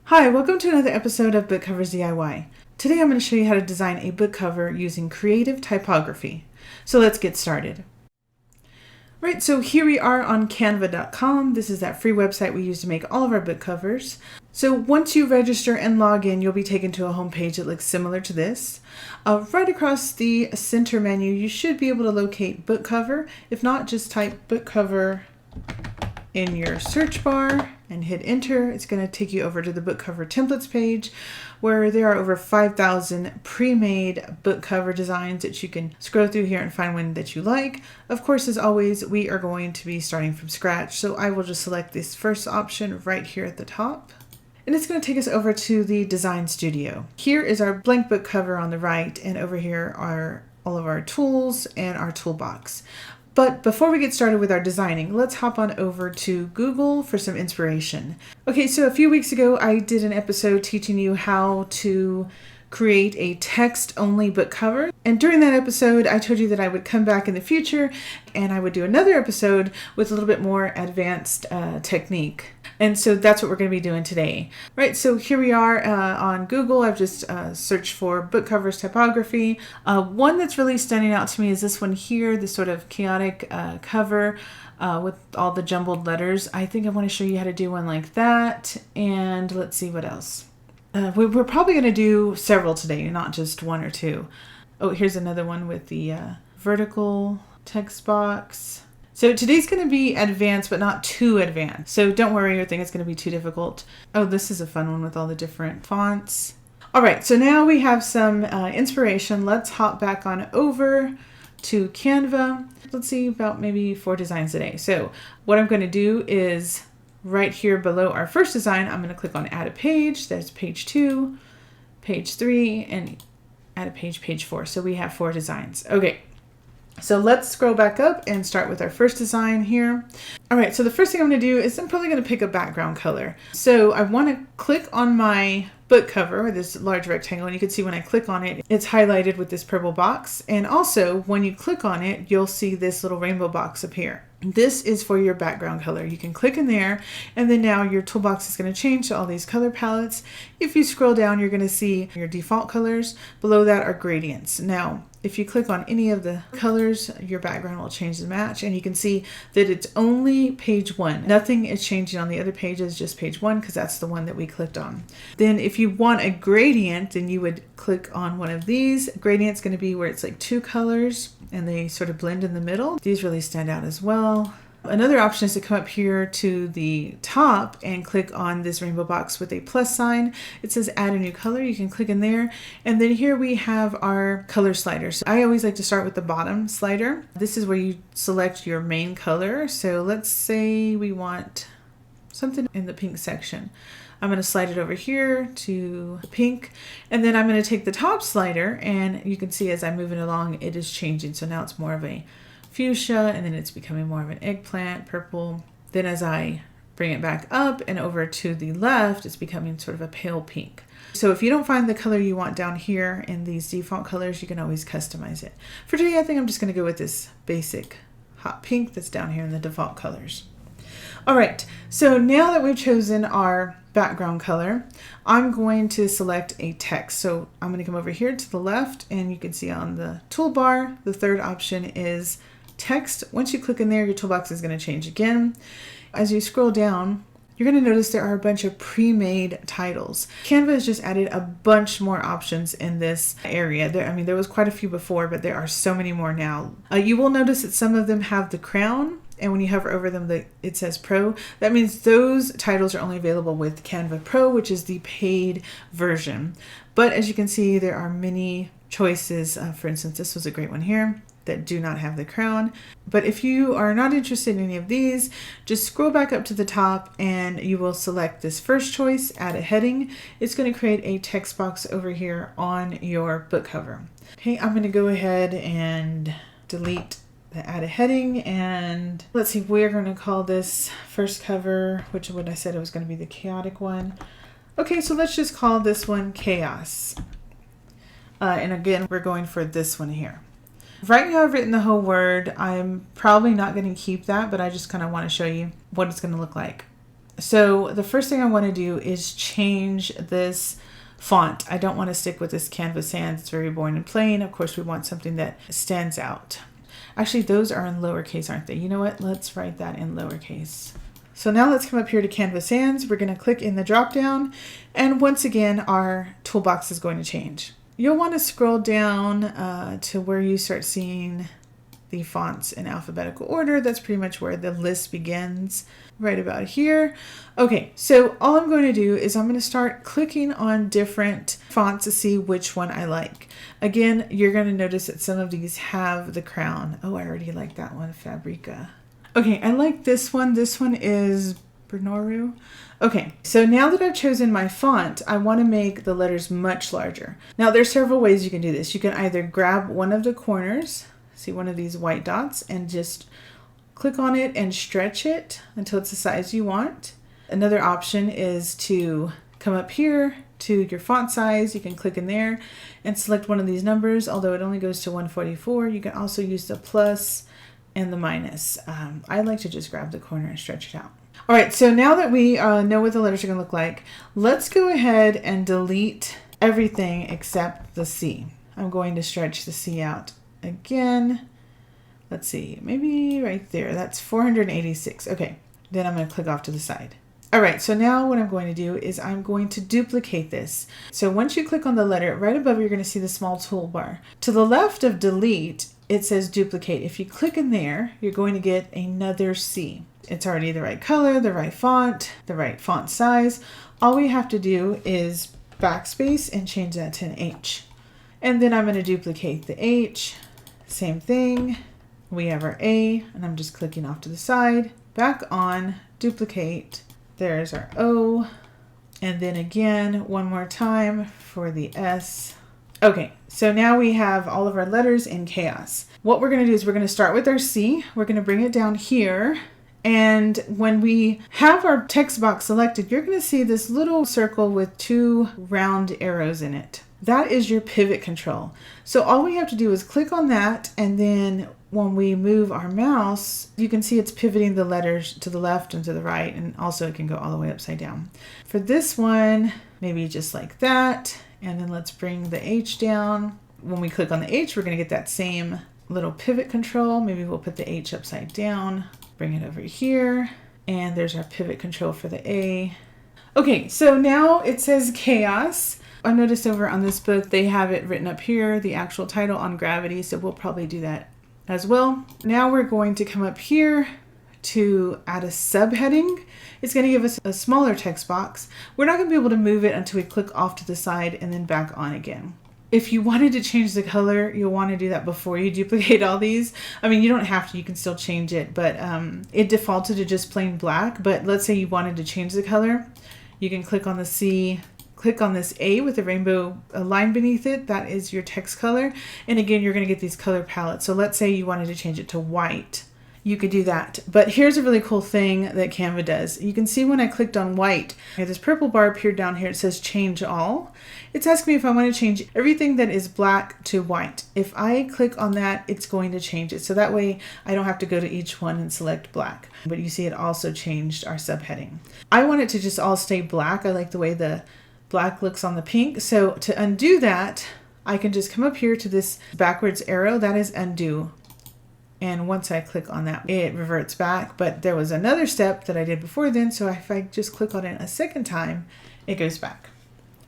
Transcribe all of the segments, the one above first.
Hi, welcome to another episode of Book Covers DIY. Today I'm going to show you how to design a book cover using creative typography. So let's get started. Right, so here we are on Canva.com. This is that free website we use to make all of our book covers. So once you register and log in, you'll be taken to a home page that looks similar to this. Right across the center menu, you should be able to locate book cover. If not, just type book cover in your search bar and hit enter. It's going to take you over to the book cover templates page where there are over 5,000 pre-made book cover designs that you can scroll through here and find one that you like. Of course, as always, we are going to be starting from scratch, so I will just select this first option right here at the top. And it's going to take us over to the design studio. Here is our blank book cover on the right, and over here are all of our tools and our toolbox. But before we get started with our designing, let's hop on over to Google for some inspiration. Okay, so a few weeks ago, I did an episode teaching you how to create a text-only book cover. And during that episode, I told you that I would come back in the future and I would do another episode with a little bit more advanced technique. And so that's what we're going to be doing today. Right, so here we are on Google. I've just searched for book covers typography. One that's really standing out to me is this one here, this sort of chaotic cover with all the jumbled letters. I think I want to show you how to do one like that. And let's see what else. We're probably going to do several today, not just one or two. Oh, here's another one with the vertical text box. So today's going to be advanced, but not too advanced. So don't worry or think it's going to be too difficult. Oh, this is a fun one with all the different fonts. All right, so now we have some inspiration. Let's hop back on over to Canva. Let's see about maybe 4 designs today. So what I'm going to do is right here below our first design, I'm going to click on add a page. There's page 2, page 3, and add a page, page 4. So we have 4 designs. Okay. So let's scroll back up and start with our first design here. All right, so the first thing I'm going to do is I'm probably going to pick a background color. So I want to click on my book cover, this large rectangle, and you can see when I click on it, it's highlighted with this purple box. And also when you click on it, you'll see this little rainbow box appear. This is for your background color. You can click in there, and then now your toolbox is going to change to all these color palettes. If you scroll down, you're going to see your default colors. Below that are gradients. Now, if you click on any of the colors, your background will change to match, and you can see that it's only page 1. Nothing is changing on the other pages, just page 1, because that's the one that we clicked on. Then if you want a gradient, then you would click on one of these. Gradient's going to be where it's like 2 colors, and they sort of blend in the middle. These really stand out as well. Another option is to come up here to the top and click on this rainbow box with a plus sign. It says add a new color. You can click in there. And then here we have our color sliders. So I always like to start with the bottom slider. This is where you select your main color. So let's say we want something in the pink section. I'm going to slide it over here to pink, and then I'm going to take the top slider, and you can see as I'm moving along, it is changing. So now it's more of a fuchsia, and then it's becoming more of an eggplant, purple. Then as I bring it back up and over to the left, it's becoming sort of a pale pink. So if you don't find the color you want down here in these default colors, you can always customize it. For today, I think I'm just going to go with this basic hot pink that's down here in the default colors. All right, so now that we've chosen our background color, I'm going to select a text. So I'm going to come over here to the left, and you can see on the toolbar, the third option is text. Once you click in there, your toolbox is going to change again. As you scroll down, you're going to notice there are a bunch of pre-made titles. Canva has just added a bunch more options in this area. There was quite a few before, but there are so many more now. You will notice that some of them have the crown, and when you hover over them, it says Pro. That means those titles are only available with Canva Pro, which is the paid version. But as you can see, there are many choices. For instance, this was a great one here that do not have the crown. But if you are not interested in any of these, just scroll back up to the top and you will select this first choice, add a heading. It's going to create a text box over here on your book cover. Okay, I'm going to go ahead and delete the add a heading, and let's see, we're going to call this first cover, which is what I said it was going to be the chaotic one. Okay, so let's just call this one Chaos. And again, we're going for this one here. Right now I've written the whole word. I'm probably not going to keep that, but I just kind of want to show you what it's going to look like. So the first thing I want to do is change this font. I don't want to stick with this Canva Sans. It's very boring and plain. Of course, we want something that stands out. Actually, those are in lowercase, aren't they? You know what? Let's write that in lowercase. So now let's come up here to Canva Sans. We're going to click in the drop down, and once again, our toolbox is going to change. You'll want to scroll down to where you start seeing the fonts in alphabetical order. That's pretty much where the list begins, right about here. Okay, so all I'm going to do is I'm going to start clicking on different fonts to see which one I like. Again, you're going to notice that some of these have the crown. Oh, I already like that one, Fabrica. Okay, I like this one. This one is Bernoru. Okay, so now that I've chosen my font, I want to make the letters much larger. Now, there's several ways you can do this. You can either grab one of the corners, see one of these white dots, and just click on it and stretch it until it's the size you want. Another option is to come up here to your font size. You can click in there and select one of these numbers, although it only goes to 144. You can also use the plus and the minus. I like to just grab the corner and stretch it out. All right, so now that we know what the letters are going to look like, let's go ahead and delete everything except the C. I'm going to stretch the C out again. Let's see, maybe right there. That's 486. Okay, then I'm going to click off to the side. All right, so now what I'm going to do is I'm going to duplicate this. So once you click on the letter, right above you're going to see the small toolbar. To the left of delete, it says duplicate. If you click in there, you're going to get another C. It's already the right color, the right font size. All we have to do is backspace and change that to an H. And then I'm going to duplicate the H. Same thing. We have our A, and I'm just clicking off to the side. Back on, duplicate. There's our O. And then again, one more time for the S. Okay, so now we have all of our letters in chaos. What we're going to do is we're going to start with our C. We're going to bring it down here. And when we have our text box selected, you're going to see this little circle with two round arrows in it. That is your pivot control. So all we have to do is click on that, and then when we move our mouse, you can see it's pivoting the letters to the left and to the right, and also it can go all the way upside down. For this one, maybe just like that, and then let's bring the H down. When we click on the H, we're going to get that same little pivot control. Maybe we'll put the H upside down, bring it over here, and there's our pivot control for the A. Okay, so now it says chaos. I noticed over on this book, they have it written up here, the actual title on gravity, so we'll probably do that as well. Now we're going to come up here to add a subheading. It's going to give us a smaller text box. We're not going to be able to move it until we click off to the side and then back on again. If you wanted to change the color, you'll want to do that before you duplicate all these. I mean, you don't have to, you can still change it, but it defaulted to just plain black. But let's say you wanted to change the color. You can click on the C, click on this A with a rainbow line beneath it. That is your text color. And again, you're going to get these color palettes. So let's say you wanted to change it to white. You could do that. But here's a really cool thing that Canva does. You can see when I clicked on white, this purple bar appeared down here. It says change all. It's asking me if I want to change everything that is black to white. If I click on that, it's going to change it. So that way I don't have to go to each one and select black. But you see it also changed our subheading. I want it to just all stay black. I like the way the black looks on the pink. So to undo that, I can just come up here to this backwards arrow. That is undo. And once I click on that, it reverts back. But there was another step that I did before then. So if I just click on it a second time, it goes back.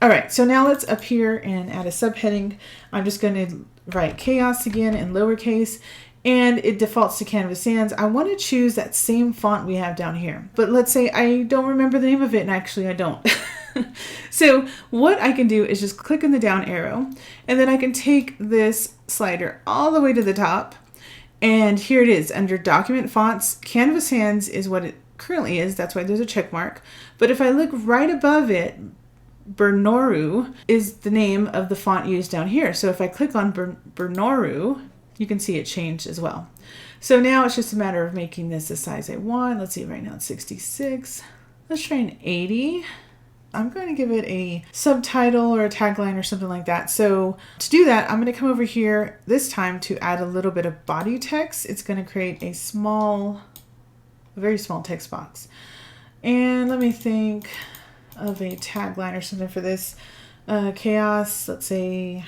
All right, so now let's up here and add a subheading. I'm just going to write chaos again in lowercase. And it defaults to Canva Sans. I want to choose that same font we have down here. But let's say I don't remember the name of it, and actually I don't. So what I can do is just click on the down arrow, and then I can take this slider all the way to the top. And here it is under document fonts. Canva Sans is what it currently is. That's why there's a check mark. But if I look right above it, Bernoru is the name of the font used down here. So if I click on Bernoru, you can see it changed as well. So now it's just a matter of making this the size I want. Let's see, right now it's 66. Let's try an 80. I'm going to give it a subtitle or a tagline or something like that. So to do that, I'm going to come over here this time to add a little bit of body text. It's going to create a very small text box. And let me think of a tagline or something for this. Chaos, let's say.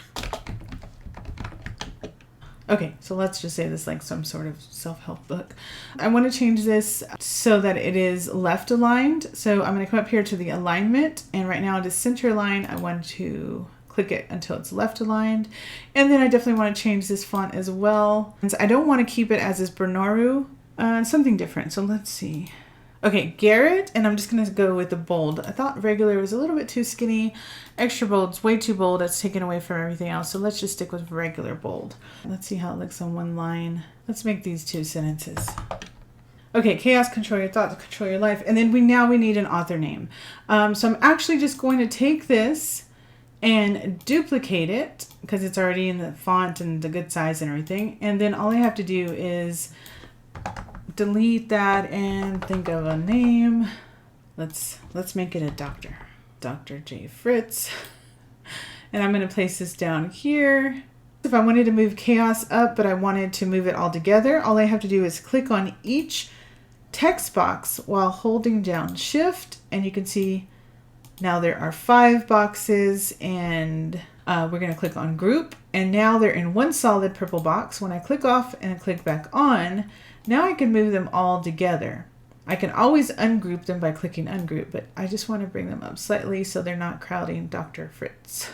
Okay, so let's just say this like some sort of self-help book. I want to change this so that it is left aligned. So I'm going to come up here to the alignment, and right now it is center line. I want to click it until it's left aligned. And then I definitely want to change this font as well. And I don't want to keep it as is Bernaru, something different. So let's see. Okay, Garrett, and I'm just going to go with the bold. I thought regular was a little bit too skinny. Extra bold's way too bold. That's taken away from everything else. So let's just stick with regular bold. Let's see how it looks on one line. Let's make these 2 sentences. Okay, chaos, control your thoughts, control your life. And then we need an author name. So I'm actually just going to take this and duplicate it because it's already in the font and the good size and everything. And then all I have to do is delete that and think of a name. Let's make it a doctor. Dr. J. Fritz. And I'm going to place this down here. If I wanted to move chaos up, but I wanted to move it all together, all I have to do is click on each text box while holding down Shift, and you can see now there are 5 boxes, and we're going to click on group, and now they're in one solid purple box. When I click off and I click back on, now I can move them all together. I can always ungroup them by clicking ungroup, but I just want to bring them up slightly so they're not crowding Dr. Fritz.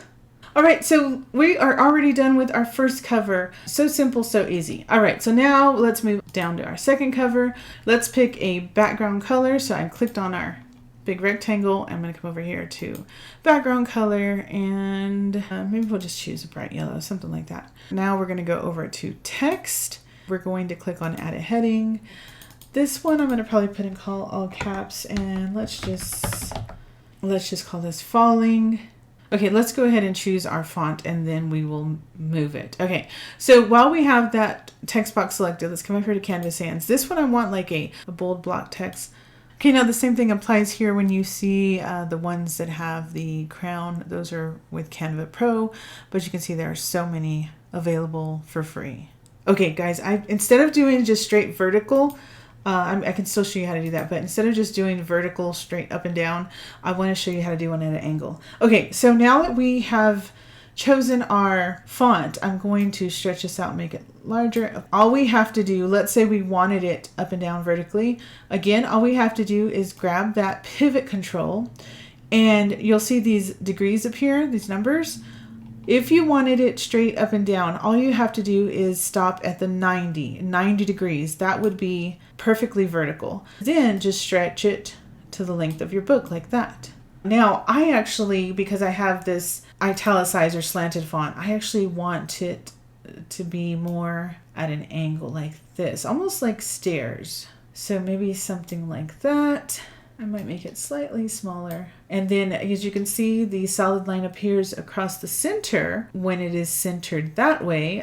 All right, so we are already done with our first cover. So simple, so easy. All right, so now let's move down to our second cover. Let's pick a background color. So I clicked on our big rectangle. I'm going to come over here to background color, and maybe we'll just choose a bright yellow, something like that. Now we're going to go over to text. We're going to click on add a heading. This one I'm going to probably put in all caps, and let's just call this falling. Okay, let's go ahead and choose our font, and then we will move it. Okay, so while we have that text box selected, let's come over here to Canvas Sans. This one I want like a bold block text. Okay, now the same thing applies here when you see the ones that have the crown. Those are with Canva Pro, but you can see there are so many available for free. Okay, guys, instead of doing just straight vertical, I can still show you how to do that, but instead of just doing vertical straight up and down, I want to show you how to do one at an angle. Okay, so now that we have chosen our font, I'm going to stretch this out and make it larger. All we have to do, let's say we wanted it up and down vertically. Again, all we have to do is grab that pivot control, and you'll see these degrees appear, these numbers. If you wanted it straight up and down, all you have to do is stop at the 90 degrees. That would be perfectly vertical. Then just stretch it to the length of your book like that. Now, I actually, because I have this italicized or slanted font, I actually want it to be more at an angle like this, almost like stairs. So maybe something like that. I might make it slightly smaller. And then as you can see, the solid line appears across the center when it is centered that way.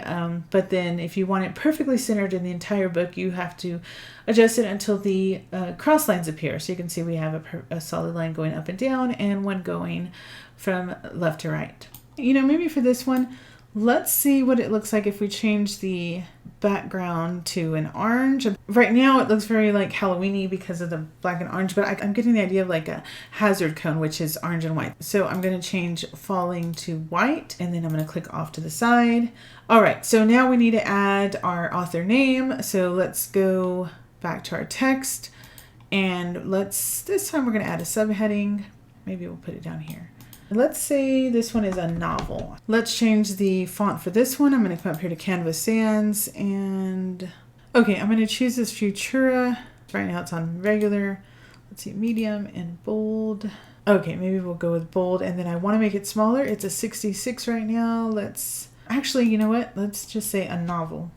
But then if you want it perfectly centered in the entire book, you have to adjust it until the cross lines appear. So you can see we have a solid line going up and down and one going from left to right. You know, maybe for this one, let's see what it looks like if we change the background to an orange. Right now it looks very like Halloween-y because of the black and orange, but I'm getting the idea of like a hazard cone, which is orange and white. So I'm going to change falling to white, and then I'm going to click off to the side. All right, so now we need to add our author name. So let's go back to our text, and this time we're going to add a subheading. Maybe we'll put it down here. Let's say this one is a novel. Let's change the font for this one. I'm going to come up here to Canvas Sans, and okay, I'm going to choose this Futura. Right now it's on regular. Let's see, medium and bold. Okay, maybe we'll go with bold, and then I want to make it smaller. It's a 66 right now. Actually, you know what? Let's just say a novel.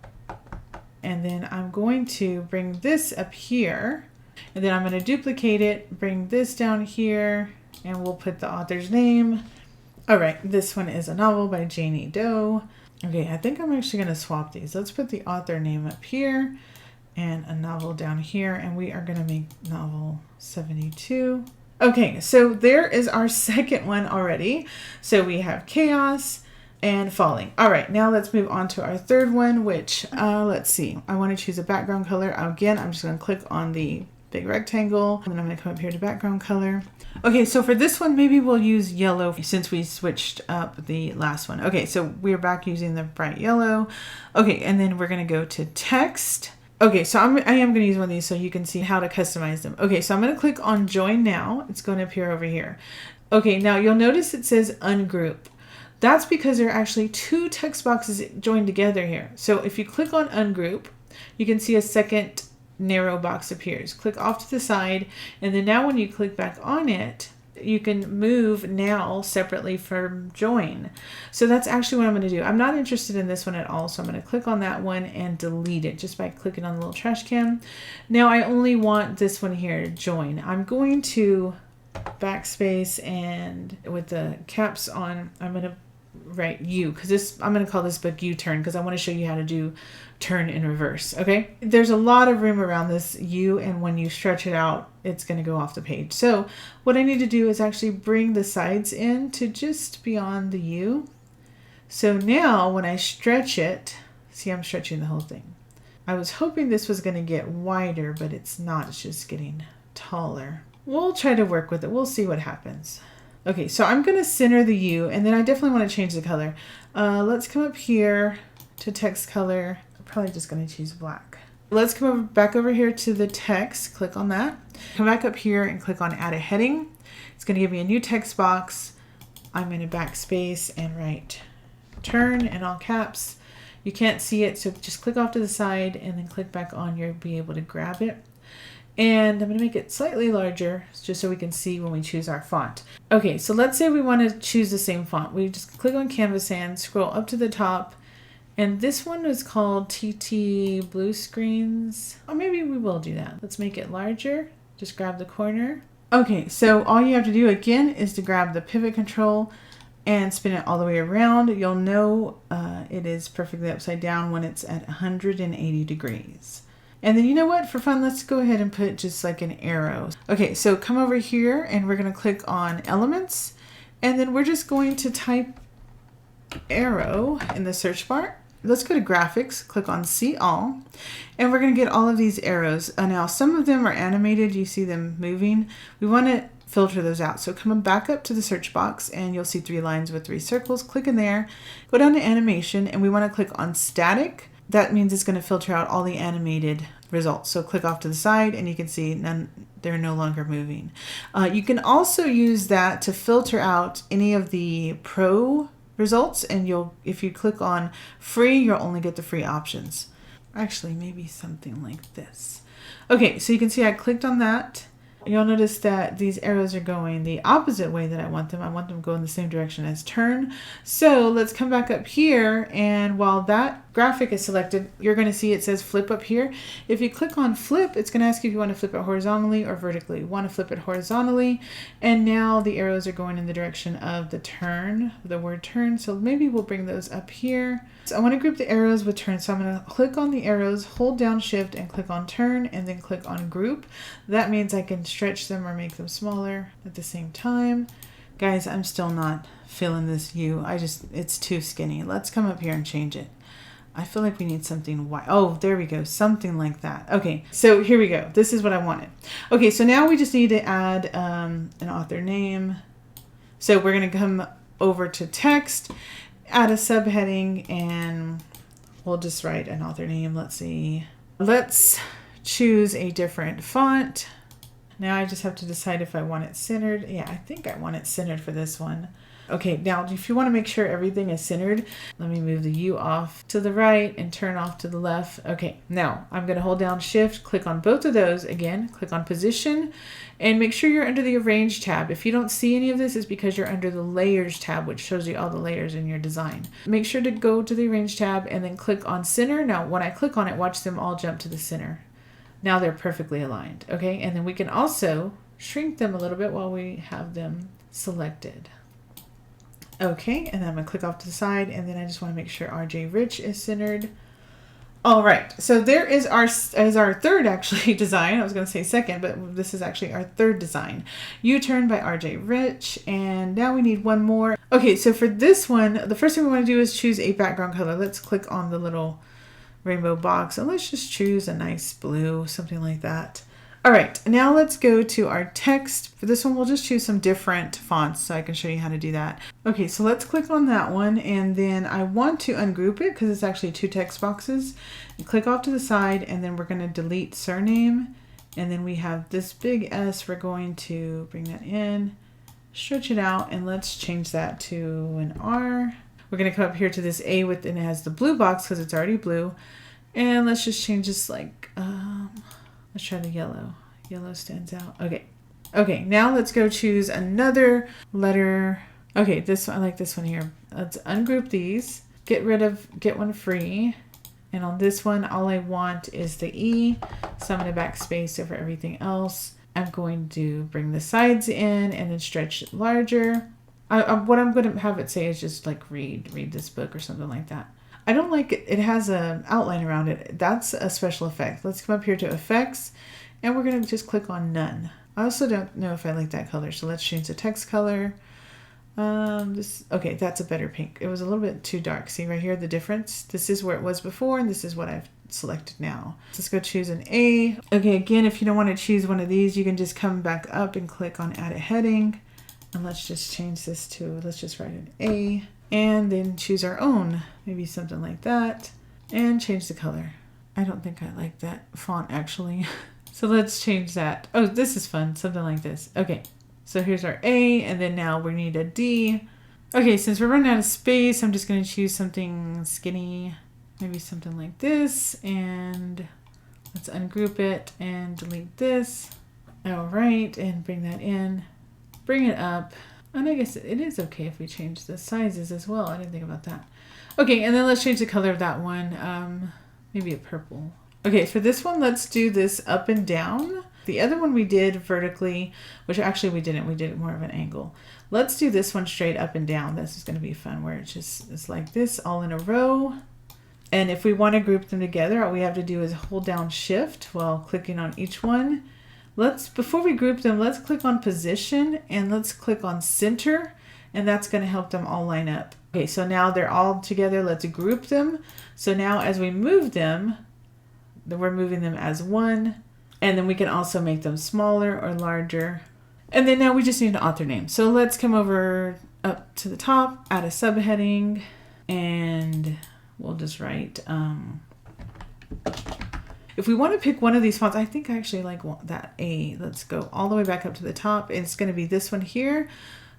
And then I'm going to bring this up here, and then I'm going to duplicate it, bring this down here, and we'll put the author's name. All right, this one is a novel by Janie Doe. Okay, I think I'm actually going to swap these. Let's put the author name up here and a novel down here, and we are going to make novel 72. Okay, so there is our second one already. So we have chaos and falling. All right, now let's move on to our third one, which let's see. I want to choose a background color. Again, I'm just going to click on the big rectangle. And then I'm going to come up here to background color. Okay, so for this one, maybe we'll use yellow since we switched up the last one. Okay, so we're back using the bright yellow. Okay, and then we're going to go to text. Okay, so I am going to use one of these so you can see how to customize them. Okay, so I'm going to click on join now. It's going to appear over here. Okay, now you'll notice it says ungroup. That's because there are actually two text boxes joined together here. So if you click on ungroup, you can see a second narrow box appears. Click off to the side, and then now when you click back on it, you can move now separately from join. So that's actually what I'm going to do. I'm not interested in this one at all, so I'm going to click on that one and delete it just by clicking on the little trash can. Now I only want this one here, join. I'm going to backspace, and with the caps on, I'm going to write U, because I'm going to call this book U-turn because I want to show you how to do turn in reverse. Okay, there's a lot of room around this U, and when you stretch it out, it's going to go off the page. So what I need to do is actually bring the sides in to just beyond the U. So now when I stretch it, see, I'm stretching the whole thing. I was hoping this was going to get wider, but it's not. It's just getting taller. We'll try to work with it. We'll see what happens. Okay, so I'm going to center the U, and then I definitely want to change the color. Let's come up here to text color. I'm probably just going to choose black. Let's come back over here to the text. Click on that. Come back up here and click on add a heading. It's going to give me a new text box. I'm going to backspace and write turn in all caps. You can't see it, so just click off to the side and then click back on. You'll be able to grab it. And I'm going to make it slightly larger just so we can see when we choose our font. Okay, so let's say we want to choose the same font. We just click on Canva Sans, scroll up to the top, and this one is called TT Blue Screens. Or maybe we will do that. Let's make it larger. Just grab the corner. Okay, so all you have to do again is to grab the pivot control and spin it all the way around. You'll know it is perfectly upside down when it's at 180 degrees. And then you know what, for fun, let's go ahead and put just like an arrow. Okay, so come over here and we're going to click on elements, and then we're just going to type arrow in the search bar. Let's go to graphics, click on see all, and we're going to get all of these arrows. Now some of them are animated, you see them moving. We want to filter those out. So come back up to the search box and you'll see 3 lines with 3 circles. Click in there, go down to animation, and we want to click on static. That means it's going to filter out all the animated results. So click off to the side and you can see they're no longer moving. You can also use that to filter out any of the pro results, and if you click on free, you'll only get the free options. Actually, maybe something like this. Okay, so you can see I clicked on that. You'll notice that these arrows are going the opposite way that I want them. I want them to go in the same direction as turn. So let's come back up here, and while that graphic is selected, you're going to see it says flip up here. If you click on flip, it's going to ask you if you want to flip it horizontally or vertically. You want to flip it horizontally, and now the arrows are going in the direction of the turn, the word turn. So maybe we'll bring those up here. So I want to group the arrows with turn, so I'm going to click on the arrows, hold down shift and click on turn, and then click on group. That means I can stretch them or make them smaller at the same time. Guys, I'm still not feeling this U. It's too skinny. Let's come up here and change it. I feel like we need something wide. Oh, there we go. Something like that. Okay, so here we go. This is what I wanted. Okay, so now we just need to add an author name. So we're going to come over to text, add a subheading, and we'll just write an author name. Let's see. Let's choose a different font. Now I just have to decide if I want it centered. Yeah, I think I want it centered for this one. Okay, now if you want to make sure everything is centered, let me move the U off to the right and turn off to the left. Okay, now I'm going to hold down shift, click on both of those again, click on position, and make sure you're under the arrange tab. If you don't see any of this, it's because you're under the layers tab, which shows you all the layers in your design. Make sure to go to the arrange tab and then click on center. Now when I click on it, watch them all jump to the center. Now they're perfectly aligned. Okay, and then we can also shrink them a little bit while we have them selected. Okay, and then I'm going to click off to the side, and then I just want to make sure RJ Rich is centered. All right, so there is our third actually design. I was going to say second, but this is actually our third design. U-turn by RJ Rich, and now we need one more. Okay, so for this one, the first thing we want to do is choose a background color. Let's click on the little rainbow box, and let's just choose a nice blue, something like that. All right, now let's go to our text. For this one, we'll just choose some different fonts so I can show you how to do that. Okay, so let's click on that one, and then I want to ungroup it because it's actually 2 text boxes. And click off to the side, and then we're going to delete surname, and then we have this big S. We're going to bring that in, stretch it out, and let's change that to an R. We're going to come up here to this A with, and it has the blue box because it's already blue. And let's just change this like, let's try the yellow. Yellow stands out. Okay. Okay, now let's go choose another letter. Okay, this one, I like this one here. Let's ungroup these. Get one free. And on this one, all I want is the E. So I'm going to backspace over everything else. I'm going to bring the sides in and then stretch it larger. What I'm going to have it say is just like read this book or something like that. I don't like it. It has an outline around it. That's a special effect. Let's come up here to effects, and we're going to just click on none. I also don't know if I like that color, so let's change the text color. Okay, that's a better pink. It was a little bit too dark. See right here the difference? This is where it was before, and this is what I've selected now. Let's go choose an A. Okay, again, if you don't want to choose one of these, you can just come back up and click on add a heading. And let's just change this to, let's just write an A. And then choose our own, maybe something like that, and change the color. I don't think I like that font actually. So let's change that. Oh, this is fun, something like this. Okay, so here's our A, and then now we need a D. Okay, since we're running out of space, I'm just gonna choose something skinny, maybe something like this, and let's ungroup it and delete this. All right, and bring that in, bring it up. And I guess it is okay if we change the sizes as well. I didn't think about that. Okay, and then let's change the color of that one. Maybe a purple. Okay, for this one, let's do this up and down. The other one we did vertically, which actually we didn't. We did it more of an angle. Let's do this one straight up and down. This is going to be fun, where it's like this, all in a row. And if we want to group them together, all we have to do is hold down Shift while clicking on each one. Before we group them, let's click on position and let's click on center, and that's going to help them all line up. Okay, so now they're all together. Let's group them. So now as we move them, we're moving them as one, and then we can also make them smaller or larger. And then now we just need an author name. So let's come over up to the top, add a subheading, and we'll just write, if we want to pick one of these fonts, I think I actually like that A. Let's go all the way back up to the top. It's going to be this one here,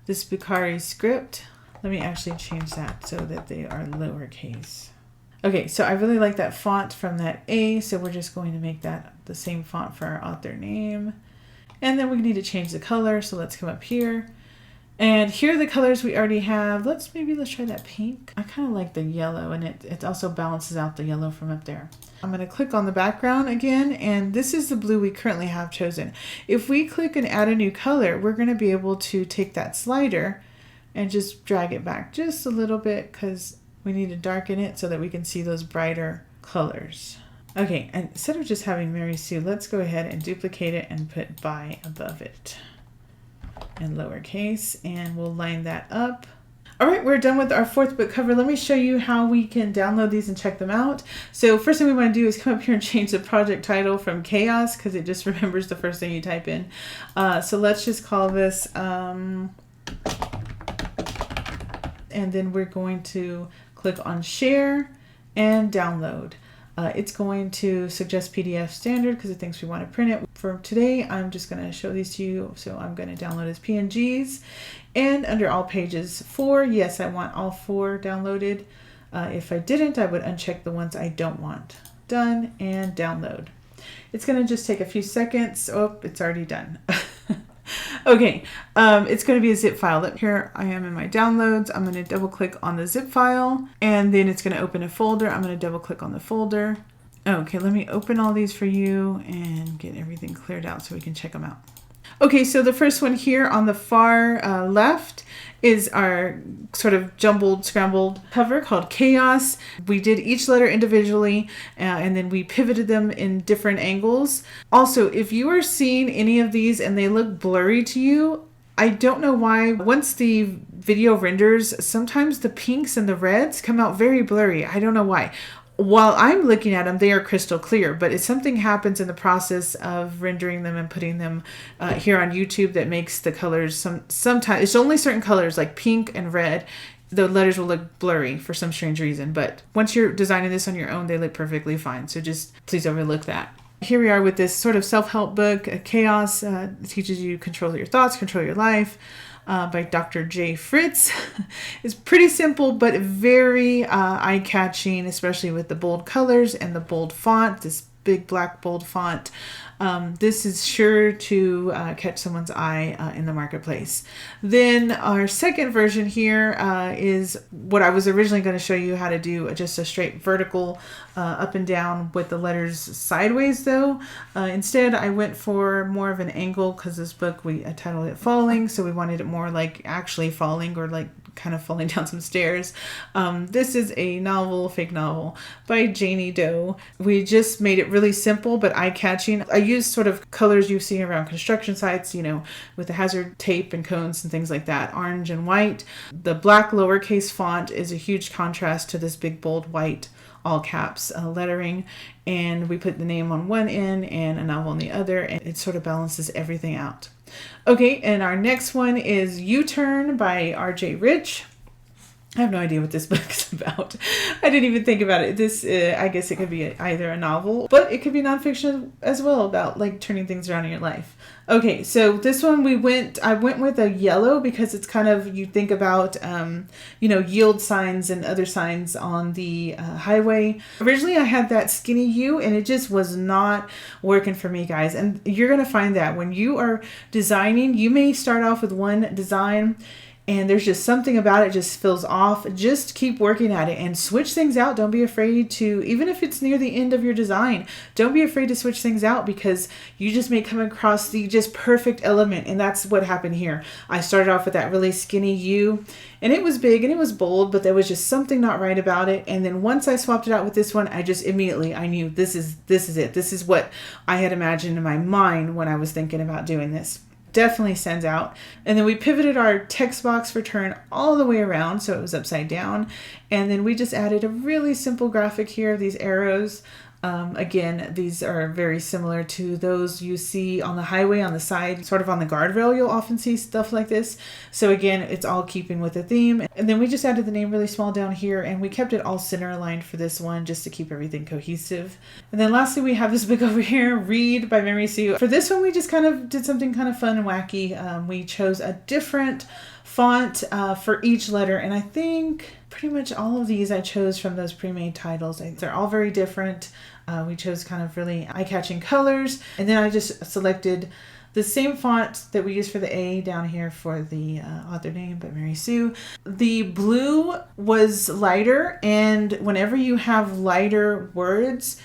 this Bukhari script. Let me actually change that so that they are lowercase. Okay, so I really like that font from that A, so we're just going to make that the same font for our author name. And then we need to change the color, so let's come up here. And here are the colors we already have. Let's try that pink. I kind of like the yellow, and it also balances out the yellow from up there. I'm going to click on the background again, and this is the blue we currently have chosen. If we click and add a new color, we're going to be able to take that slider and just drag it back just a little bit, because we need to darken it so that we can see those brighter colors. Okay, and instead of just having Mary Sue, let's go ahead and duplicate it and put by above it in lowercase, and we'll line that up. All right, we're done with our 4th book cover. Let me show you how we can download these and check them out. So first thing we want to do is come up here and change the project title from chaos, because it just remembers the first thing you type in. So let's just call this, and then we're going to click on share and download. It's going to suggest PDF standard because it thinks we want to print it. For today, I'm just going to show these to you. So I'm going to download as PNGs. And under all pages 4, yes, I want all 4 downloaded. If I didn't, I would uncheck the ones I don't want. Done, and download. It's going to just take a few seconds. Oh, it's already done. Okay, it's going to be a zip file. Here I am in my downloads. I'm going to double click on the zip file, and then it's going to open a folder. I'm going to double click on the folder. Okay, let me open all these for you and get everything cleared out so we can check them out. Okay, so the first one here on the far left is our sort of jumbled, scrambled cover called Chaos. We did each letter individually, and then we pivoted them in different angles. Also, if you are seeing any of these and they look blurry to you, I don't know why. Once the video renders, sometimes the pinks and the reds come out very blurry. I don't know why. while I'm looking at them, they are crystal clear, but if something happens in the process of rendering them and putting them here on YouTube that makes the colors, sometimes it's only certain colors like pink and red, the letters will look blurry for some strange reason. But once you're designing this on your own, they look perfectly fine. So just please overlook that. Here we are with this sort of self-help book, Chaos. It teaches you to control your thoughts, control your life. By Dr. J. Fritz. It's pretty simple, but very eye-catching, especially with the bold colors and the bold font, this big black bold font. This is sure to catch someone's eye in the marketplace. Then our second version here is what I was originally going to show you how to do, just a straight vertical up and down with the letters sideways though. Instead, I went for more of an angle because this book, I titled it Falling, so we wanted it more like actually falling or like kind of falling down some stairs. This is a novel, fake novel by Janie Doe. We just made it really simple but eye-catching. I used sort of colors you see around construction sites, you know, with the hazard tape and cones and things like that, orange and white. The black lowercase font is a huge contrast to this big bold white all caps lettering, and we put the name on one end and a novel on the other, and it sort of balances everything out. Okay, and our next one is U-Turn by R.J. Rich. I have no idea what this book is about. I didn't even think about it. This, I guess it could be either a novel, but it could be nonfiction as well about like turning things around in your life. Okay, so this one I went with a yellow because it's kind of, you think about, you know, yield signs and other signs on the highway. Originally I had that skinny U and it just was not working for me, guys. And you're going to find that when you are designing, you may start off with one design and there's just something about it just feels off. Just keep working at it and switch things out. Don't be afraid to, even if it's near the end of your design, don't be afraid to switch things out because you just may come across the just perfect element. And that's what happened here. I started off with that really skinny U and it was big and it was bold, but there was just something not right about it. And then once I swapped it out with this one, I just immediately, I knew this is it. This is what I had imagined in my mind when I was thinking about doing this. Definitely stands out. And then we pivoted our text box for turn all the way around so it was upside down, and then we just added a really simple graphic here, these arrows. Again, these are very similar to those you see on the highway on the side, sort of on the guardrail. You'll often see stuff like this. So again, it's all keeping with the theme. And then we just added the name really small down here, and we kept it all center aligned for this one just to keep everything cohesive. And then lastly, we have this book over here, Read by Mary Sue. For this one, we just kind of did something kind of fun and wacky. We chose a different font for each letter, and I think pretty much all of these I chose from those pre-made titles. They're all very different. We chose kind of really eye-catching colors, and then I just selected the same font that we used for the A down here for the author name, but Mary Sue. The blue was lighter, and whenever you have lighter words,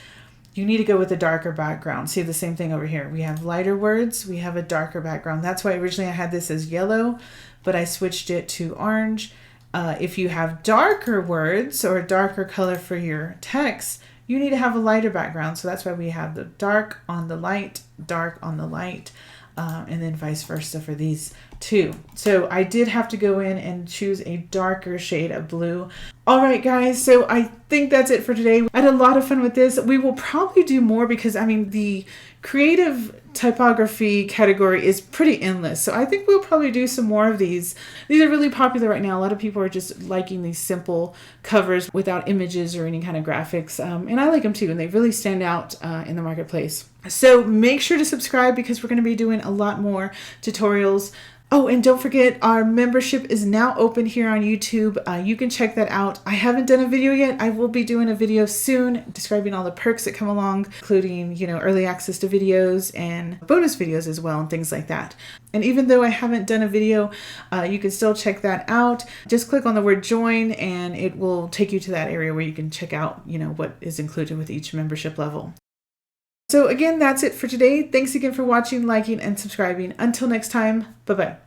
you need to go with a darker background. See the same thing over here. We have lighter words, we have a darker background. That's why originally I had this as yellow, but I switched it to orange. If you have darker words or a darker color for your text, you need to have a lighter background. So that's why we have the dark on the light, dark on the light, and then vice versa for these two. So I did have to go in and choose a darker shade of blue. All right, guys, so I think that's it for today. I had a lot of fun with this. We will probably do more because, I mean, the creative typography category is pretty endless. So I think we'll probably do some more of these. These are really popular right now. A lot of people are just liking these simple covers without images or any kind of graphics. And I like them too, and they really stand out in the marketplace. So make sure to subscribe because we're going to be doing a lot more tutorials. Oh, and don't forget, our membership is now open here on YouTube. You can check that out. I haven't done a video yet. I will be doing a video soon describing all the perks that come along, including, you know, early access to videos and bonus videos as well and things like that. And even though I haven't done a video, you can still check that out. Just click on the word join and it will take you to that area where you can check out, you know, what is included with each membership level. So again, that's it for today. Thanks again for watching, liking, and subscribing. Until next time, bye-bye.